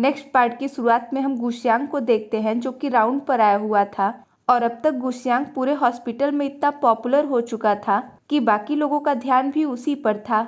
Next part की शुरुआत में हम गुशियांग को देखते हैं जो कि राउंड पर आया हुआ था और अब तक गुशियांग पूरे हॉस्पिटल में इतना पॉपुलर हो चुका था कि बाकी लोगों का ध्यान भी उसी पर था।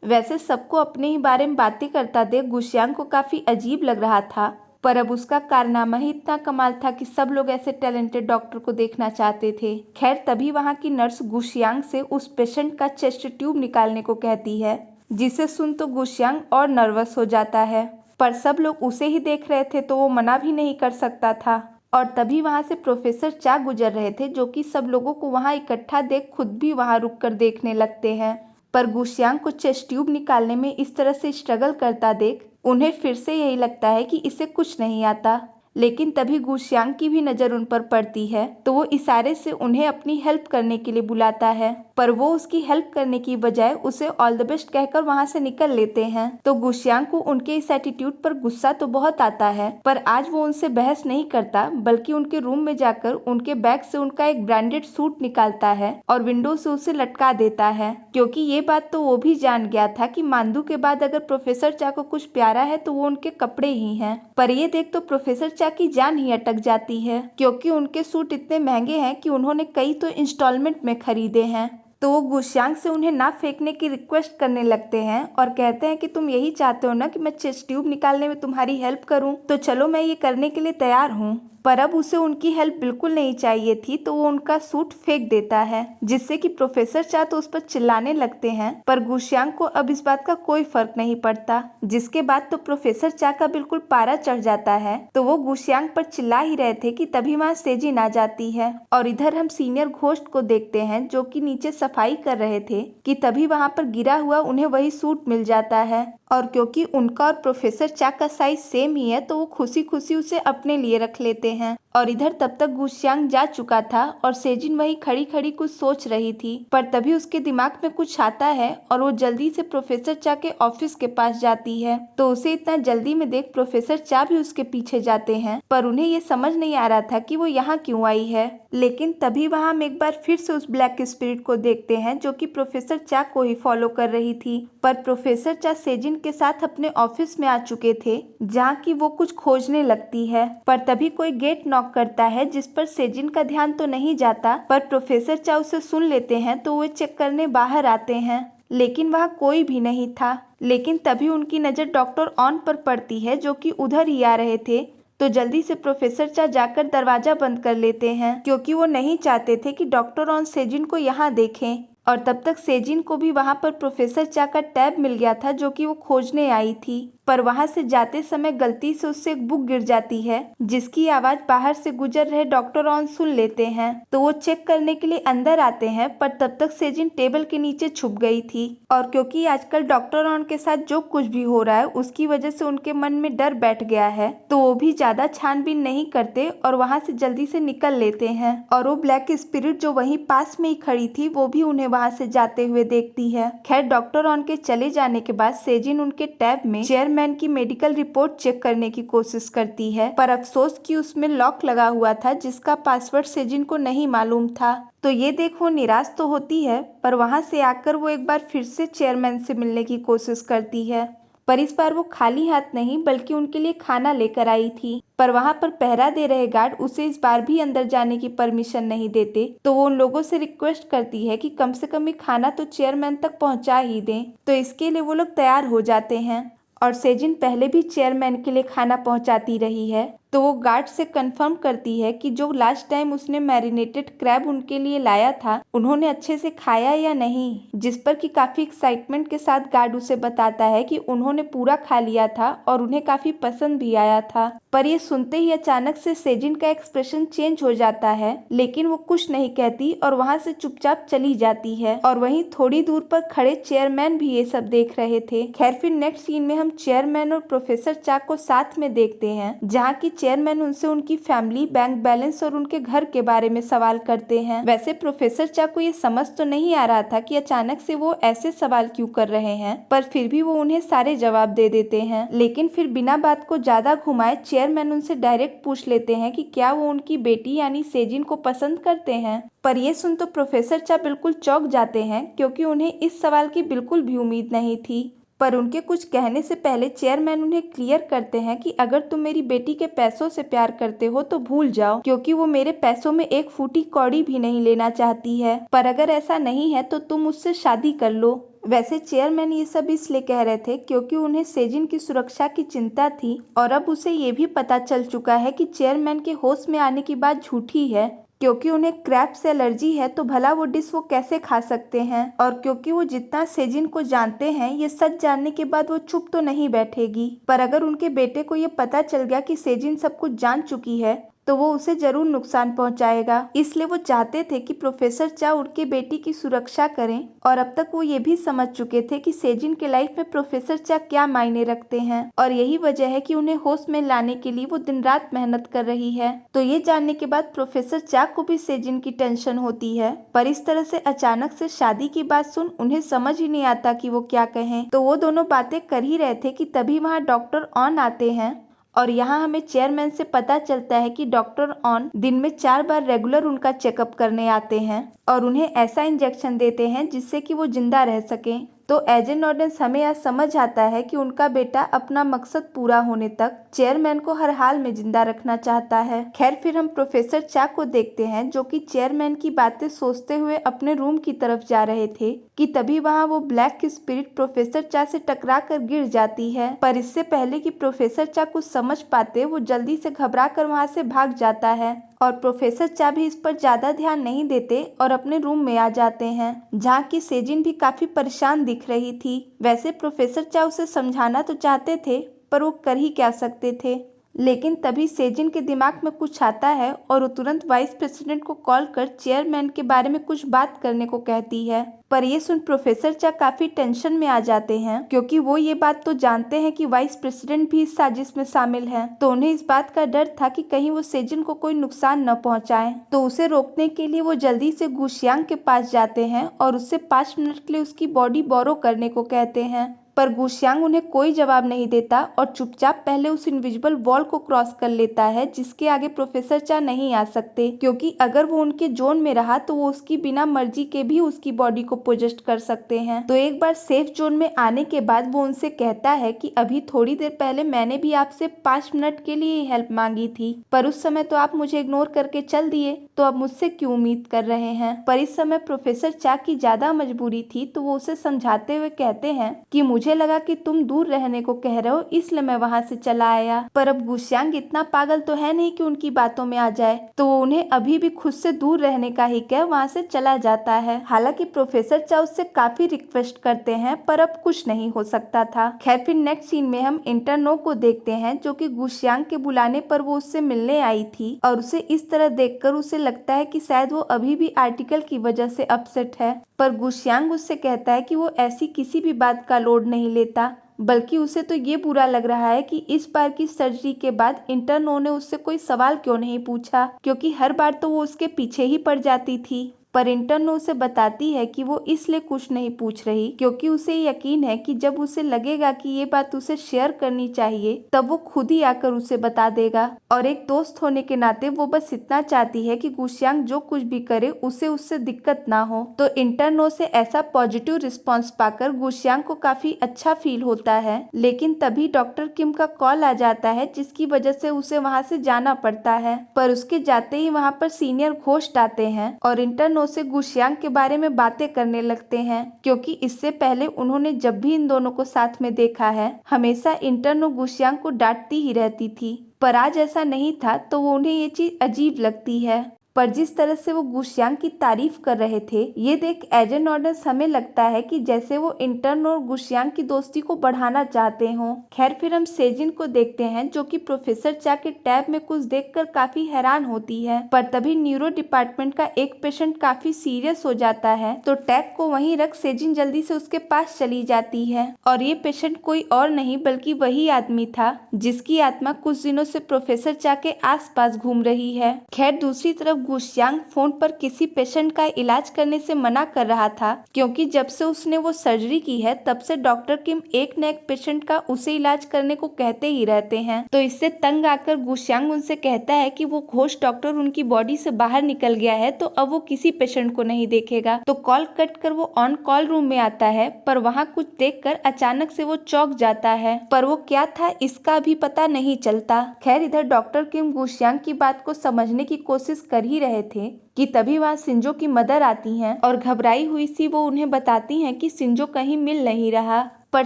वैसे सबको अपने ही बारे में बातें करता देख गुशियांग को काफी अजीब लग रहा था, पर अब उसका कारनामा ही इतना कमाल था कि सब लोग ऐसे टैलेंटेड डॉक्टर को देखना चाहते थे। खैर तभी वहाँ की नर्स गुशियांग से उस पेशेंट का चेस्ट ट्यूब निकालने को कहती है, जिसे सुन तो गुशियांग और नर्वस हो जाता है, पर सब लोग उसे ही देख रहे थे तो वो मना भी नहीं कर सकता था। और तभी वहाँ से प्रोफेसर चा गुजर रहे थे जो कि सब लोगों को वहाँ इकट्ठा देख खुद भी वहाँ रुककर देखने लगते हैं। पर गुशियांग को चेस्ट ट्यूब निकालने में इस तरह से स्ट्रगल करता देख उन्हें फिर से यही लगता है कि इसे कुछ नहीं आता। लेकिन तभी गुशियांग की भी नज़र उन पर पड़ती है तो वो इशारे से उन्हें अपनी हेल्प करने के लिए बुलाता है, पर वो उसकी हेल्प करने की बजाय उसे ऑल द बेस्ट कहकर वहाँ से निकल लेते हैं। तो गुशियांग को उनके इस एटीट्यूड पर गुस्सा तो बहुत आता है, पर आज वो उनसे बहस नहीं करता बल्कि उनके रूम में जाकर उनके बैग से उनका एक ब्रांडेड सूट निकालता है और विंडो से उसे लटका देता है, क्योंकि ये बात तो वो भी जान गया था कि मांदू के बाद अगर प्रोफेसर चा को कुछ प्यारा है तो वो उनके कपड़े ही हैं। पर ये देख तो प्रोफेसर चा की जान ही अटक जाती है, क्योंकि उनके सूट इतने महंगे हैं कि उन्होंने कई तो इंस्टॉलमेंट में खरीदे हैं। तो वो गुशियांग से उन्हें ना फेंकने की रिक्वेस्ट करने लगते हैं और कहते हैं कि तुम यही चाहते हो ना कि मैं चेस्ट ट्यूब निकालने में तुम्हारी हेल्प करूं, तो चलो मैं ये करने के लिए तैयार हूं। पर अब उसे उनकी हेल्प बिल्कुल नहीं चाहिए थी तो वो उनका सूट फेंक देता है, जिससे कि प्रोफेसर चा तो उस पर चिल्लाने लगते हैं, पर गुशियांग को अब इस बात का कोई फर्क नहीं पड़ता। जिसके बाद तो प्रोफेसर चा का बिल्कुल पारा चढ़ जाता है, तो वो गुशियांग पर चिल्ला ही रहे थे कि तभी वहाँ सेजिन आ जाती है। और इधर हम सीनियर घोस्ट को देखते हैं जो कि नीचे सफाई कर रहे थे कि तभी वहाँ पर गिरा हुआ उन्हें वही सूट मिल जाता है, और क्योंकि उनका और प्रोफेसर चा का साइज सेम ही है तो वो खुशी खुशी उसे अपने लिए रख लेते हैं। और इधर तब तक गुशियांग जा चुका था और सेजिन वही खड़ी खड़ी कुछ सोच रही थी, पर तभी उसके दिमाग में कुछ आता है और वो जल्दी से प्रोफेसर चा के ऑफिस के पास जाती है। तो उसे इतना जल्दी में देख प्रोफेसर चा भी उसके पीछे जाते हैं, पर उन्हें ये समझ नहीं आ रहा था कि वो यहाँ क्यों आई है। लेकिन तभी वहाँ हम एक बार फिर से उस ब्लैक स्पिरिट को देखते हैं जो कि प्रोफेसर चा को ही फॉलो कर रही थी। पर प्रोफेसर चा सेजिन के साथ अपने ऑफिस में आ चुके थे जहाँ की वो कुछ खोजने लगती है, पर तभी कोई गेट नॉक करता है जिस पर सेजिन का ध्यान तो नहीं जाता, पर प्रोफेसर चा उसे सुन लेते हैं तो वो चेक करने बाहर आते हैं, लेकिन वहाँ कोई भी नहीं था। लेकिन तभी उनकी नज़र डॉक्टर ऑन पर पड़ती है जो कि उधर ही आ रहे थे, तो जल्दी से प्रोफेसर चा जाकर दरवाजा बंद कर लेते हैं क्योंकि वो नहीं चाहते थे कि डॉक्टर ऑन सेजिन को यहाँ देखें। और तब तक सेजिन को भी वहाँ पर प्रोफेसर चा का टैब मिल गया था जो कि वो खोजने आई थी, पर वहाँ से जाते समय गलती से उससे एक बुक गिर जाती है जिसकी आवाज बाहर से गुजर रहे डॉक्टर ऑन सुन लेते हैं। तो वो चेक करने के लिए अंदर आते हैं, पर तब तक सेजिन टेबल के नीचे छुप गई थी, और क्योंकि आजकल डॉक्टर ऑन के साथ जो कुछ भी हो रहा है उसकी वजह से उनके मन में डर बैठ गया है, तो वो भी ज्यादा छानबीन नहीं करते और वहाँ से जल्दी से निकल लेते हैं। और वो ब्लैक स्पिरिट जो वहीं पास में ही खड़ी थी वो भी उन्हें वहाँ से जाते हुए देखती है। खैर डॉक्टर ऑन के चले जाने के बाद सेजिन उनके टैब में चेयरमैन की मेडिकल रिपोर्ट चेक करने की कोशिश करती है, पर अफसोस कि उसमें लॉक लगा हुआ था जिसका पासवर्ड सेजिन को नहीं मालूम था। तो ये देख वो निराश तो होती है, पर वहाँ से आकर वो एक बार फिर से चेयरमैन से मिलने की कोशिश करती है, पर इस बार वो खाली हाथ नहीं बल्कि उनके लिए खाना लेकर आई थी। पर वहाँ पर पहरा दे रहे गार्ड उसे इस बार भी अंदर जाने की परमिशन नहीं देते, तो वो उन लोगों से रिक्वेस्ट करती है कि कम से कम ये खाना तो चेयरमैन तक पहुँचा ही दें। तो इसके लिए वो लोग तैयार हो जाते हैं, और सेजिन पहले भी चेयरमैन के लिए खाना पहुंचाती रही है, तो वो गार्ड से कंफर्म करती है कि जो लास्ट टाइम उसने मैरिनेटेड क्रैब उनके लिए लाया था उन्होंने अच्छे से खाया या नहीं, जिस पर कि काफी एक्साइटमेंट के साथ गार्ड उसे बताता है कि उन्होंने पूरा खा लिया था और उन्हें काफी पसंद भी आया था। पर ये सुनते ही अचानक से सेजिन का एक्सप्रेशन चेंज हो जाता है, लेकिन वो कुछ नहीं कहती और वहाँ से चुपचाप चली जाती है। और वहीं थोड़ी दूर पर खड़े चेयरमैन भी ये सब देख रहे थे। खैर फिर नेक्स्ट सीन में हम चेयरमैन और प्रोफेसर चा को साथ में देखते हैं, जहाँ की चेयरमैन उनसे उनकी फैमिली, बैंक बैलेंस और उनके घर के बारे में सवाल करते हैं। वैसे प्रोफेसर चा को ये समझ तो नहीं आ रहा था कि अचानक से वो ऐसे सवाल क्यों कर रहे हैं, पर फिर भी वो उन्हें सारे जवाब दे देते हैं। लेकिन फिर बिना बात को ज्यादा घुमाए चेयरमैन उनसे डायरेक्ट पूछ लेते हैं कि क्या वो उनकी बेटी यानी सेजिन को पसंद करते हैं। पर ये सुन तो प्रोफेसर चा बिल्कुल चौंक जाते हैं क्योंकि उन्हें इस सवाल की बिल्कुल भी उम्मीद नहीं थी। पर उनके कुछ कहने से पहले चेयरमैन उन्हें क्लियर करते हैं कि अगर तुम मेरी बेटी के पैसों से प्यार करते हो तो भूल जाओ, क्योंकि वो मेरे पैसों में एक फूटी कौड़ी भी नहीं लेना चाहती है। पर अगर ऐसा नहीं है तो तुम उससे शादी कर लो। वैसे चेयरमैन ये सब इसलिए कह रहे थे क्योंकि उन्हें सेजिन की सुरक्षा की चिंता थी, और अब उसे ये भी पता चल चुका है कि चेयरमैन के होश में आने की बात झूठी है, क्योंकि उन्हें क्रैब से एलर्जी है तो भला वो डिश वो कैसे खा सकते हैं। और क्योंकि वो जितना सेजिन को जानते हैं, ये सच जानने के बाद वो चुप तो नहीं बैठेगी। पर अगर उनके बेटे को ये पता चल गया कि सेजिन सब कुछ जान चुकी है तो वो उसे जरूर नुकसान पहुंचाएगा। इसलिए वो चाहते थे कि प्रोफेसर चा उनके बेटी की सुरक्षा करें, और अब तक वो ये भी समझ चुके थे कि सेजिन के लाइफ में प्रोफेसर चा क्या मायने रखते हैं, और यही वजह है कि उन्हें होश में लाने के लिए वो दिन रात मेहनत कर रही है। तो ये जानने के बाद प्रोफेसर चा को भी सेजिन की टेंशन होती है, पर इस तरह से अचानक से शादी की बात सुन उन्हें समझ ही नहीं आता कि वो क्या कहें। तो वो दोनों बातें कर ही रहे थे कि तभी वहाँ डॉक्टर ऑन आते हैं, और यहाँ हमें चेयरमैन से पता चलता है कि डॉक्टर ऑन दिन में 4 बार रेगुलर उनका चेकअप करने आते हैं और उन्हें ऐसा इंजेक्शन देते हैं जिससे कि वो जिंदा रह सकें। तो एजेंट ऑर्डेंस हमें यह समझ आता है कि उनका बेटा अपना मकसद पूरा होने तक चेयरमैन को हर हाल में जिंदा रखना चाहता है। खैर फिर हम प्रोफेसर चा को देखते हैं जो कि चेयरमैन की बातें सोचते हुए अपने रूम की तरफ जा रहे थे कि तभी वहां वो ब्लैक की स्पिरिट प्रोफेसर चा से टकरा कर गिर जाती है। पर इससे पहले कि प्रोफेसर चा कुछ समझ पाते, वो जल्दी से घबरा कर वहां से भाग जाता है, और प्रोफेसर चा भी इस पर ज्यादा ध्यान नहीं देते और अपने रूम में आ जाते हैं, जहाँ की सेजिन भी काफी परेशान दिख रही थी। वैसे प्रोफेसर चा उसे समझाना तो चाहते थे, पर वो कर ही क्या सकते थे। लेकिन तभी सेजिन के दिमाग में कुछ आता है और वो तुरंत वाइस प्रेसिडेंट को कॉल कर चेयरमैन के बारे में कुछ बात करने को कहती है। पर ये सुन प्रोफेसर चा काफी टेंशन में आ जाते हैं, क्योंकि वो ये बात तो जानते हैं कि वाइस प्रेसिडेंट भी इस साजिश में शामिल है। तो उन्हें इस बात का डर था कि कहीं वो सेजिन को कोई नुकसान न पहुंचाए। तो उसे रोकने के लिए वो जल्दी से गुशियांग के पास जाते हैं और उससे 5 मिनट के लिए उसकी बॉडी बोरो करने को कहते हैं। पर गुशियांग उन्हें कोई जवाब नहीं देता और चुपचाप पहले उस इनविजिबल वॉल को क्रॉस कर लेता है, जिसके आगे प्रोफेसर चा नहीं आ सकते, क्योंकि अगर वो उनके जोन में रहा तो वो उसकी बिना मर्जी के भी उसकी बॉडी को पोजेस्ट कर सकते हैं। तो एक बार सेफ जोन में आने के बाद वो उनसे कहता है कि अभी थोड़ी देर पहले मैंने भी आपसे 5 मिनट के लिए हेल्प मांगी थी, पर उस समय तो आप मुझे इग्नोर करके चल दिए, तो अब मुझसे क्यों उम्मीद कर रहे हैं। पर इस समय प्रोफेसर चा की ज्यादा मजबूरी थी, तो वो उसे समझाते हुए कहते हैं कि मुझे लगा कि तुम दूर रहने को कह रहे हो, इसलिए मैं वहां से चला आया। पर अब गुशियांग इतना पागल तो है नहीं कि उनकी बातों में आ जाए, तो वो उन्हें अभी भी खुद से दूर रहने का ही कह वहां से चला जाता है। हालांकि प्रोफेसर चा उससे काफी रिक्वेस्ट करते हैं, पर अब कुछ नहीं हो सकता था। खैर फिर नेक्स्ट सीन में हम इंटरनो को देखते हैं, जो कि गुशियांग के बुलाने पर वो उससे मिलने आई थी, और उसे इस तरह देखकर उसे लगता है कि शायद वो अभी भी आर्टिकल की वजह से अपसेट है। पर गुशियांग उससे कहता है कि वो ऐसी किसी भी बात का लोड नहीं लेता, बल्कि उसे तो ये बुरा लग रहा है कि इस बार की सर्जरी के बाद इंटरनो ने उससे कोई सवाल क्यों नहीं पूछा, क्योंकि हर बार तो वो उसके पीछे ही पड़ जाती थी। पर इंटरनो उसे बताती है कि वो इसलिए कुछ नहीं पूछ रही क्योंकि उसे यकीन है कि जब उसे लगेगा कि ये बात उसे शेयर करनी चाहिए, तब वो खुद ही आकर उसे बता देगा। और एक दोस्त होने के नाते वो बस इतना चाहती है कि गुशियांग जो कुछ भी करे उसे उससे दिक्कत ना हो। तो इंटरनो से ऐसा पॉजिटिव रिस्पॉन्स पाकर गुशियांग को काफी अच्छा फील होता है। लेकिन तभी डॉक्टर किम का कॉल आ जाता है, जिसकी वजह से उसे वहाँ से जाना पड़ता है। पर उसके जाते ही वहाँ पर सीनियर घोस्ट आते हैं और इंटरनो से गुशियांग के बारे में बातें करने लगते हैं, क्योंकि इससे पहले उन्होंने जब भी इन दोनों को साथ में देखा है, हमेशा इंटरनो गुशियांग को डांटती ही रहती थी। पर आज ऐसा नहीं था, तो वो उन्हें ये चीज अजीब लगती है। पर जिस तरह से वो गुशियांग की तारीफ कर रहे थे, ये देख एजेंट ऑर्डर्स हमें लगता है कि जैसे वो इंटर्न और गुशियांग की दोस्ती को बढ़ाना चाहते हों। खैर फिर हम सेजिन को देखते हैं, जो कि प्रोफेसर चा के टैब में कुछ देखकर काफी हैरान होती है। पर तभी न्यूरो डिपार्टमेंट का एक पेशेंट काफी सीरियस हो जाता है, तो टैब को वहीं रख सेजिन जल्दी से उसके पास चली जाती है। और ये पेशेंट कोई और नहीं बल्कि वही आदमी था जिसकी आत्मा कुछ दिनों से प्रोफेसर चा के आस पास घूम रही है। खैर दूसरी तरफ तब गुशियांग फोन पर किसी पेशेंट का इलाज करने से मना कर रहा था, क्योंकि जब से उसने वो सर्जरी की है तब से डॉक्टर किम एक न एक पेशेंट का उसे इलाज करने को कहते ही रहते हैं। तो इससे तंग आकर गुशियांग उनसे कहता है कि वो घोस्ट डॉक्टर उनकी बॉडी से बाहर निकल गया है, तो अब वो किसी पेशेंट को नहीं देखेगा। तो कॉल कट कर वो ऑन कॉल रूम में आता है, पर वहाँ कुछ देखकर अचानक से वो चौंक जाता है, पर वो क्या था इसका भी पता नहीं चलता। खैर, इधर डॉक्टर किम गुशियांग की बात को समझने की कोशिश कर ही रहे थे कि तभी वहाँ सिंजो की मदर आती हैं और घबराई हुई सी वो उन्हें बताती हैं कि सिंजो कहीं मिल नहीं रहा। पर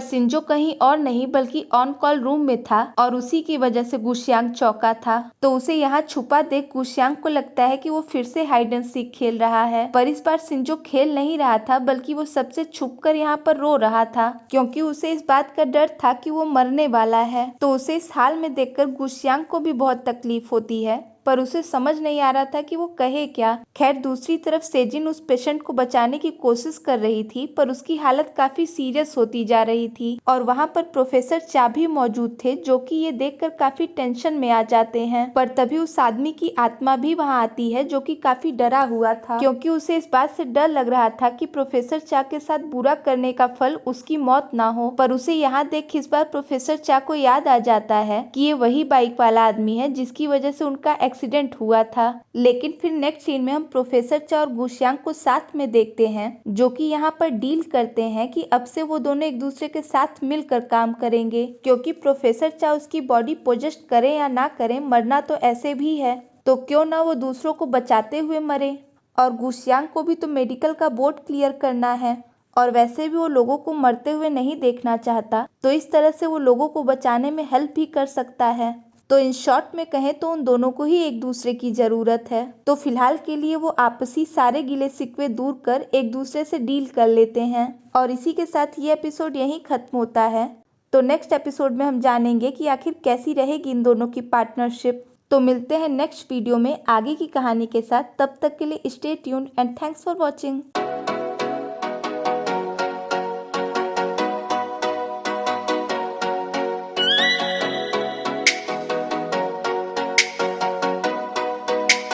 सिंजो कहीं और नहीं बल्कि ऑन कॉल रूम में था और उसी की वजह से गुशियांग चौंका था। तो उसे यहाँ छुपा देख गुशियांग को लगता है कि वो फिर से हाइड एंड सीक खेल रहा है, पर इस बार सिंजो खेल नहीं रहा था बल्कि वो सबसे छुपकर यहाँ पर रो रहा था, क्योंकि उसे इस बात का डर था कि वो मरने वाला है। तो उसे इस हाल में देखकर गुशियांग को भी बहुत तकलीफ होती है, पर उसे समझ नहीं आ रहा था कि वो कहे क्या। खैर, दूसरी तरफ सेजिन उस पेशेंट को बचाने की कोशिश कर रही थी, पर उसकी हालत काफी सीरियस होती जा रही थी और वहाँ पर प्रोफेसर चा भी मौजूद थे, जो कि ये देखकर काफी टेंशन में आ जाते हैं। पर तभी उस आदमी की आत्मा भी वहाँ आती है, जो कि काफी डरा हुआ था, क्योंकि उसे इस बात से डर लग रहा था कि प्रोफेसर चा के साथ बुरा करने का फल उसकी मौत ना हो। पर उसे यहाँ देख इस बार प्रोफेसर चा को याद आ जाता है कि ये वही बाइक वाला आदमी है जिसकी वजह से उनका एक्सीडेंट हुआ था। लेकिन फिर नेक्स्ट सीन में हम प्रोफेसर चा और गुशियांग को साथ में देखते हैं, जो कि यहाँ पर डील करते हैं कि अब से वो दोनों एक दूसरे के साथ मिलकर काम करेंगे, क्योंकि प्रोफेसर चा उसकी बॉडी पोजेस्ट करे या ना करे, मरना तो ऐसे भी है, तो क्यों ना वो दूसरों को बचाते हुए मरे। और गुशियांग को भी तो मेडिकल का बोर्ड क्लियर करना है और वैसे भी वो लोगों को मरते हुए नहीं देखना चाहता, तो इस तरह से वो लोगों को बचाने में हेल्प भी कर सकता है। तो इन शॉर्ट में कहें तो उन दोनों को ही एक दूसरे की जरूरत है। तो फिलहाल के लिए वो आपसी सारे गिले शिकवे दूर कर एक दूसरे से डील कर लेते हैं और इसी के साथ ये एपिसोड यहीं खत्म होता है। तो नेक्स्ट एपिसोड में हम जानेंगे कि आखिर कैसी रहेगी इन दोनों की पार्टनरशिप। तो मिलते हैं नेक्स्ट वीडियो में आगे की कहानी के साथ। तब तक के लिए stay tuned and thanks for watching.